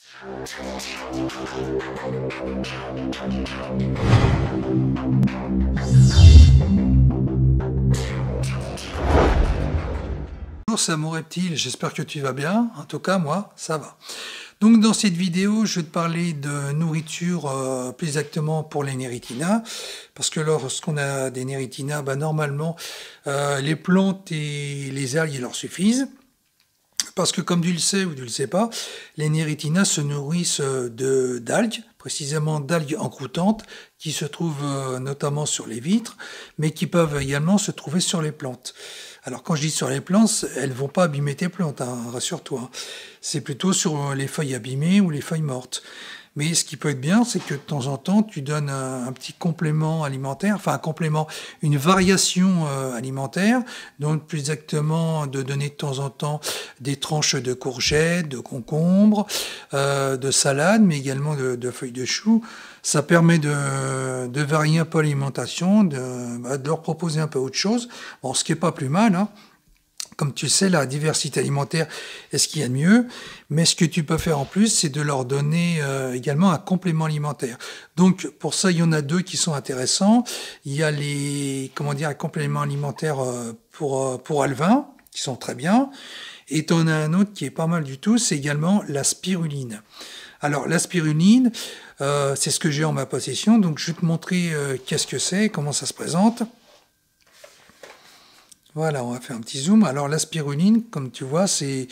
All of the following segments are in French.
Bonjour, c'est Mon Reptile, j'espère que tu vas bien. En tout cas, moi, ça va. Donc, dans cette vidéo, je vais te parler de nourriture, plus exactement pour les néritina. Parce que lorsqu'on a des néritina, normalement, les plantes et les algues, ils leur suffisent. Parce que comme tu le sais ou tu le sais pas, les néritina se nourrissent d'algues, précisément d'algues encroûtantes, qui se trouvent notamment sur les vitres, mais qui peuvent également se trouver sur les plantes. Alors quand je dis sur les plantes, elles vont pas abîmer tes plantes, hein, rassure-toi. C'est plutôt sur les feuilles abîmées ou les feuilles mortes. Mais ce qui peut être bien, c'est que de temps en temps, tu donnes un petit complément alimentaire, enfin un complément, une variation alimentaire, donc plus exactement de donner de temps en temps des tranches de courgettes, de concombres, de salade, mais également de feuilles de chou. Ça permet de varier un peu l'alimentation, de leur proposer un peu autre chose, bon, ce qui est pas plus mal, hein. Comme tu sais, la diversité alimentaire est ce qu'il y a de mieux, mais ce que tu peux faire en plus, c'est de leur donner également un complément alimentaire. Donc, pour ça, il y en a deux qui sont intéressants. Il y a les compléments alimentaires pour alevins, qui sont très bien. Et tu en as un autre qui est pas mal du tout, c'est également la spiruline. Alors, la spiruline, c'est ce que j'ai en ma possession, donc je vais te montrer qu'est-ce que c'est, comment ça se présente. Voilà, on va faire un petit zoom. Alors la spiruline, comme tu vois, c'est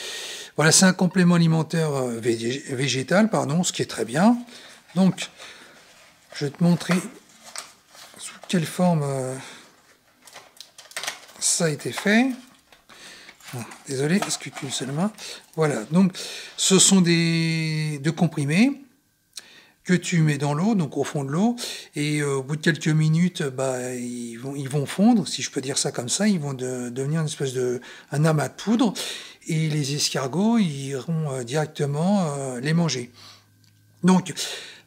un complément alimentaire végétal, ce qui est très bien. Donc, je vais te montrer sous quelle forme ça a été fait. Désolé, excuse seulement. Voilà, donc ce sont des comprimés que tu mets dans l'eau, donc au fond de l'eau, et au bout de quelques minutes, ils vont fondre, si je peux dire ça comme ça, ils vont devenir une espèce un amas de poudre, et les escargots iront directement les manger. Donc,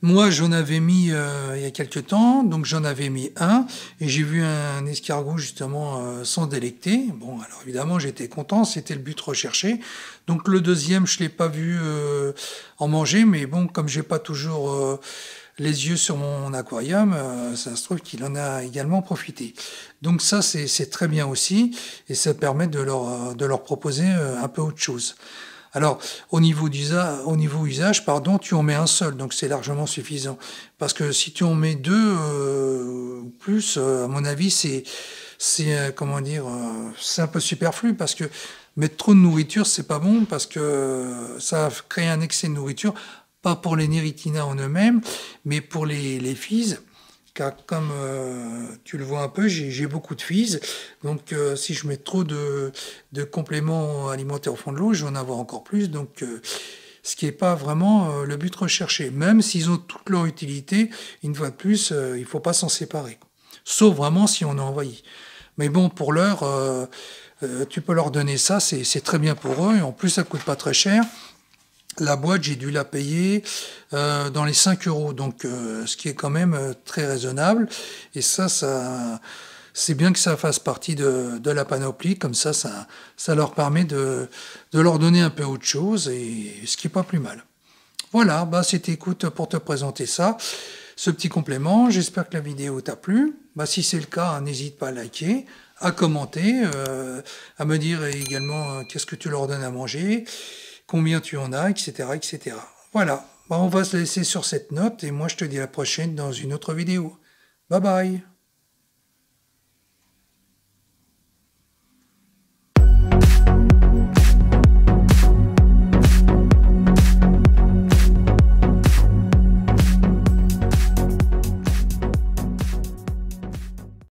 moi, j'en avais mis il y a quelques temps, donc j'en avais mis un, et j'ai vu un escargot justement s'en délecter. Bon, alors évidemment, j'étais content, c'était le but recherché. Donc le deuxième, je l'ai pas vu en manger, mais bon, comme j'ai pas toujours les yeux sur mon aquarium, ça se trouve qu'il en a également profité. Donc ça, c'est très bien aussi, et ça permet de leur proposer un peu autre chose. Alors, au niveau usage, tu en mets un seul, donc c'est largement suffisant. Parce que si tu en mets deux ou plus, à mon avis, c'est un peu superflu, parce que mettre trop de nourriture, c'est pas bon, parce que ça va créer un excès de nourriture, pas pour les néritina en eux-mêmes, mais pour les fises. Car comme tu le vois un peu, j'ai beaucoup de fises, donc si je mets trop de compléments alimentaires au fond de l'eau, je vais en avoir encore plus, donc ce qui n'est pas vraiment le but recherché. Même s'ils ont toute leur utilité, une fois de plus, il ne faut pas s'en séparer. Sauf vraiment si on est envahi. Mais bon, pour l'heure, tu peux leur donner ça, c'est très bien pour eux, et en plus ça ne coûte pas très cher. La boîte, j'ai dû la payer dans les 5 €, donc ce qui est quand même très raisonnable. Et ça c'est bien que ça fasse partie de la panoplie, comme ça leur permet de leur donner un peu autre chose, et ce qui n'est pas plus mal. Voilà, c'était écoute pour te présenter ça, ce petit complément. J'espère que la vidéo t'a plu. Si c'est le cas, n'hésite pas à liker, à commenter, à me dire également qu'est-ce que tu leur donnes à manger, combien tu en as, etc. etc. Voilà, on va se laisser sur cette note, et moi je te dis à la prochaine dans une autre vidéo. Bye bye.